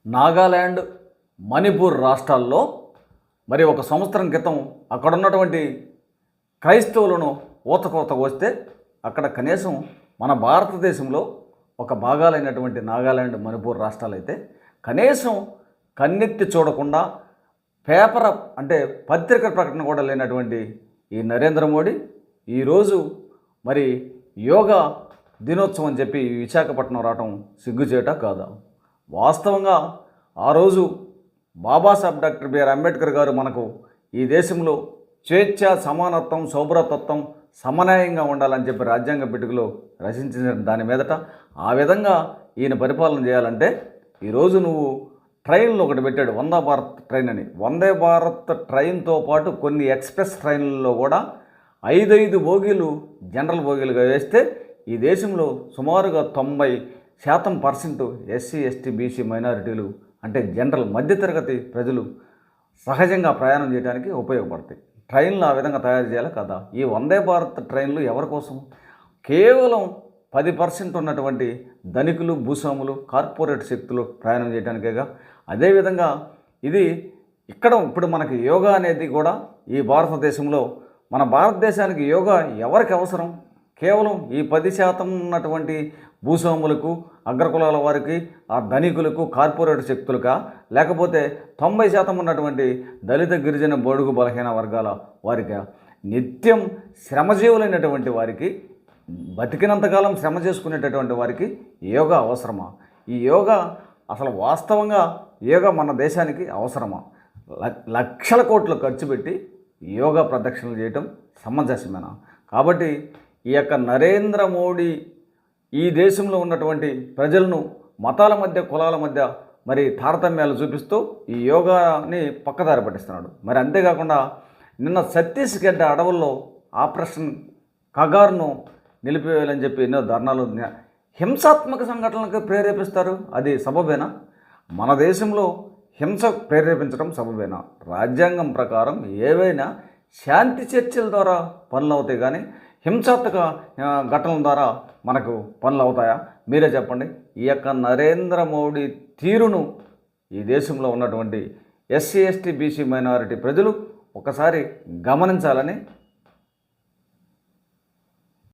నాగాల్యాండ్, మణిపూర్ రాష్ట్రాల్లో మరి ఒక సంవత్సరం క్రితం అక్కడ ఉన్నటువంటి క్రైస్తవులను ఊతకోత వస్తే అక్కడ కనీసం మన భారతదేశంలో ఒక భాగాలైనటువంటి నాగాల్యాండ్, మణిపూర్ రాష్ట్రాలైతే కనీసం కన్నెత్తి చూడకుండా పేపర్ అంటే పత్రిక ప్రకటన కూడా లేనటువంటి ఈ నరేంద్ర మోడీ ఈరోజు మరి యోగా దినోత్సవం అని చెప్పి విశాఖపట్నం రావటం సిగ్గుచేట కాదా? వాస్తవంగా ఆ రోజు బాబాసాహెబ్ డాక్టర్ బిఆర్ అంబేద్కర్ గారు మనకు ఈ దేశంలో స్వేచ్ఛ, సమానత్వం, సౌభ్రతత్వం, సమన్యాయంగా ఉండాలని చెప్పి రాజ్యాంగ పిటుకలో రచించిన దాని మీదట ఆ విధంగా ఈయన పరిపాలన చేయాలంటే ఈరోజు నువ్వు ట్రైన్లో ఒకటి పెట్టాడు, వందే భారత్ ట్రైన్ అని. వందే భారత్ ట్రైన్తో పాటు కొన్ని ఎక్స్ప్రెస్ ట్రైన్లలో కూడా 5 బోగీలు జనరల్ బోగీలుగా వేస్తే ఈ దేశంలో సుమారుగా 90% ఎస్సీ, ఎస్టీ, బీసీ మైనారిటీలు అంటే జనరల్ మధ్యతరగతి ప్రజలు సహజంగా ప్రయాణం చేయడానికి ఉపయోగపడతాయి. ట్రైన్లు ఆ విధంగా తయారు చేయాలి కదా. ఈ వందే భారత్ ట్రైన్లు ఎవరి కోసం? కేవలం 10% ఉన్నటువంటి ధనికులు, భూస్వాములు, కార్పొరేట్ శక్తులు ప్రయాణం చేయడానికేగా. అదేవిధంగా ఇది ఇక్కడ ఇప్పుడు మనకి యోగా అనేది కూడా ఈ భారతదేశంలో మన భారతదేశానికి యోగా ఎవరికి అవసరం? కేవలం ఈ 10% ఉన్నటువంటి భూస్వాములకు, అగ్రకులాల వారికి, ఆ ధనికులకు, కార్పొరేట్ శక్తులకా, లేకపోతే 90% ఉన్నటువంటి దళిత, గిరిజన, బడుగు, బలహీన వర్గాల వారికా? నిత్యం శ్రమజీవులైనటువంటి వారికి, బతికినంతకాలం శ్రమ చేసుకునేటటువంటి వారికి యోగా అవసరమా? ఈ యోగా అసలు వాస్తవంగా యోగా మన దేశానికి అవసరమా? లక్షల కోట్లు ఖర్చు పెట్టి యోగా ప్రదక్షిణలు చేయటం సమంజసమేనా? కాబట్టి ఈ యొక్క నరేంద్ర మోడీ ఈ దేశంలో ఉన్నటువంటి ప్రజలను మతాల మధ్య, కులాల మధ్య మరి తారతమ్యాలు చూపిస్తూ ఈ యోగాని పక్కదారి పట్టిస్తున్నాడు. మరి అంతేకాకుండా నిన్న ఛత్తీస్గఢ్ అడవుల్లో ఆపరేషన్ కగార్ను నిలిపివేయాలని చెప్పి ఎన్నో ధర్నాలు, హింసాత్మక సంఘటనలకు ప్రేరేపిస్తారు. అది సబబేనా? మన దేశంలో హింస ప్రేరేపించడం సబబేనా? రాజ్యాంగం ప్రకారం ఏవైనా శాంతి చర్చల ద్వారా పనులు అవుతాయి, కానీ హింసాత్మక ఘటనల ద్వారా మనకు పనులు అవుతాయా? మీరే చెప్పండి. ఈ యొక్క నరేంద్ర మోడీ తీరును ఈ దేశంలో ఉన్నటువంటి ఎస్సీ, ఎస్టీ, బీసీ మైనారిటీ ప్రజలు ఒకసారి గమనించాలని